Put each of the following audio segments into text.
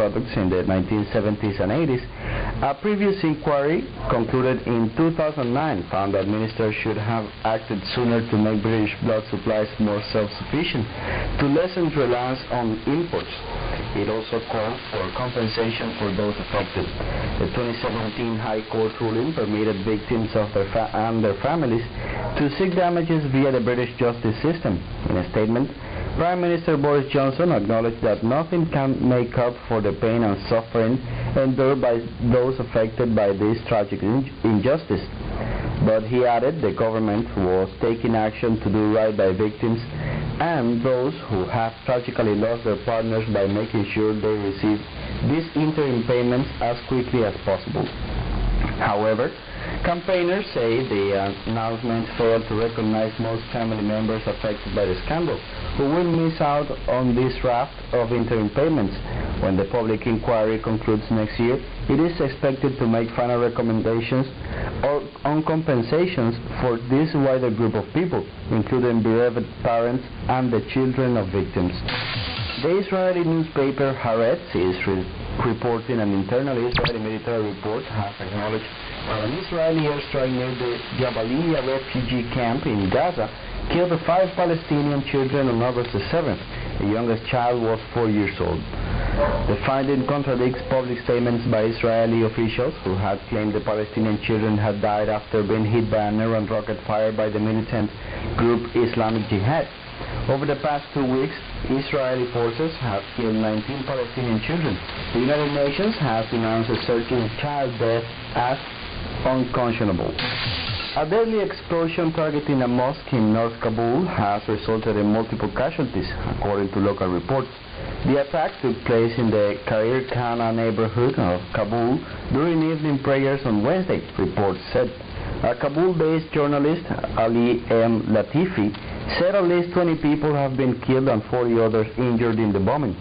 products in the 1970s and 80s. A previous inquiry concluded in 2009 found that ministers should have acted sooner to make British blood supplies more self-sufficient, to lessen reliance on imports. It also called for compensation for those affected. The 2017 High Court ruling permitted victims of and their families to seek damages via the British justice system. In a statement, Prime Minister Boris Johnson acknowledged that nothing can make up for the pain and suffering endured by those affected by this tragic injustice. But he added the government was taking action to do right by victims and those who have tragically lost their partners by making sure they receive these interim payments as quickly as possible. However, campaigners say the announcement failed to recognize most family members affected by the scandal, who will miss out on this raft of interim payments. When the public inquiry concludes next year, it is expected to make final recommendations on compensations for this wider group of people, including bereaved parents and the children of victims. The Israeli newspaper Haaretz is reporting an internal Israeli military report has acknowledged that an Israeli airstrike near the Jabalia refugee camp in Gaza killed 5 Palestinian children on August 7th. The youngest child was 4 years old. The finding contradicts public statements by Israeli officials who had claimed the Palestinian children had died after being hit by an errant rocket fired by the militant group Islamic Jihad. Over the past 2 weeks, Israeli forces have killed 19 Palestinian children. The United Nations has denounced a surge in child death as unconscionable. A deadly explosion targeting a mosque in North Kabul has resulted in multiple casualties, according to local reports. The attack took place in the Khair Khana neighborhood of Kabul during evening prayers on Wednesday, reports said. A Kabul-based journalist, Ali M. Latifi, said at least 20 people have been killed and 40 others injured in the bombing.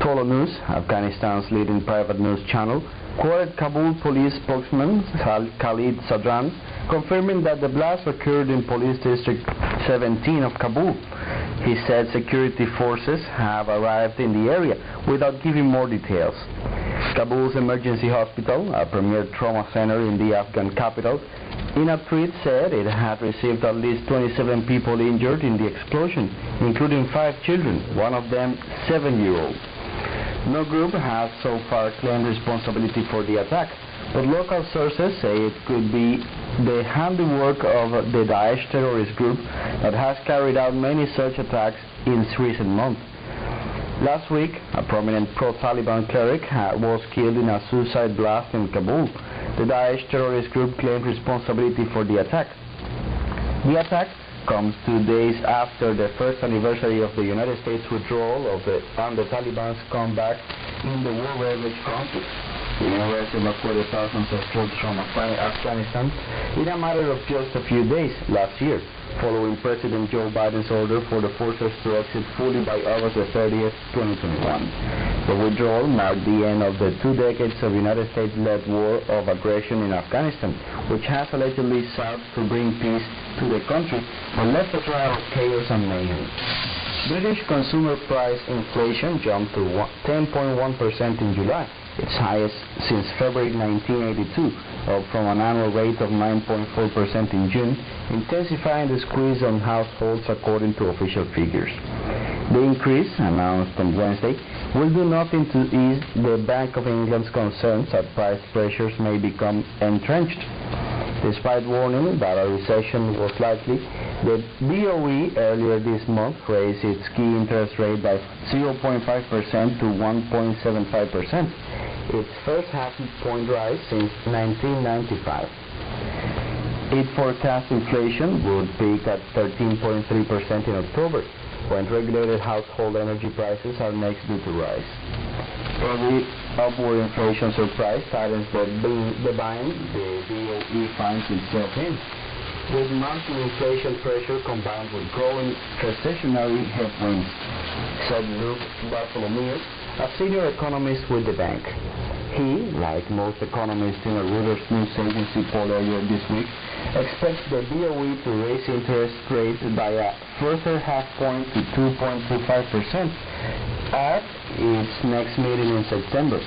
Tolo News, Afghanistan's leading private news channel, quoted Kabul police spokesman Khalid Sadran, confirming that the blast occurred in Police District 17 of Kabul. He said security forces have arrived in the area without giving more details. Kabul's emergency hospital, a premier trauma center in the Afghan capital, in a tweet said it had received at least 27 people injured in the explosion, including 5 children, one of them 7-year-old. No group has so far claimed responsibility for the attack, but local sources say it could be the handiwork of the Daesh terrorist group that has carried out many such attacks in recent months. Last week, a prominent pro-Taliban cleric was killed in a suicide blast in Kabul. The Daesh terrorist group claimed responsibility for the attack. The attack comes 2 days after the first anniversary of the United States withdrawal and the Taliban's comeback in the war ravaged country. The U.S. evacuated thousands of troops from Afghanistan in a matter of just a few days last year, following President Joe Biden's order for the forces to exit fully by August 30th, 2021. The withdrawal marked the end of the 2 decades of United States-led war of aggression in Afghanistan, which has allegedly sought to bring peace to the country, but left a trail of chaos and mayhem. British consumer price inflation jumped to 10.1% in July, its highest since February 1982, up from an annual rate of 9.4% in June, intensifying the squeeze on households according to official figures. The increase, announced on Wednesday, will do nothing to ease the Bank of England's concerns that price pressures may become entrenched. Despite warning that a recession was likely, the BOE earlier this month raised its key interest rate by 0.5% to 1.75%, its first half-point rise since 1995. It forecast inflation would peak at 13.3% in October, when regulated household energy prices are next due to rise. Every upward inflation surprise tightens the bind the BOE finds itself in, with mounting inflation pressure combined with growing recessionary headwinds, said Luke Bartholomew, a senior economist with the bank. He, like most economists in a Reuters news agency poll earlier this week, expects the BOE to raise interest rates by a further half point to 2.25% at its next meeting in September.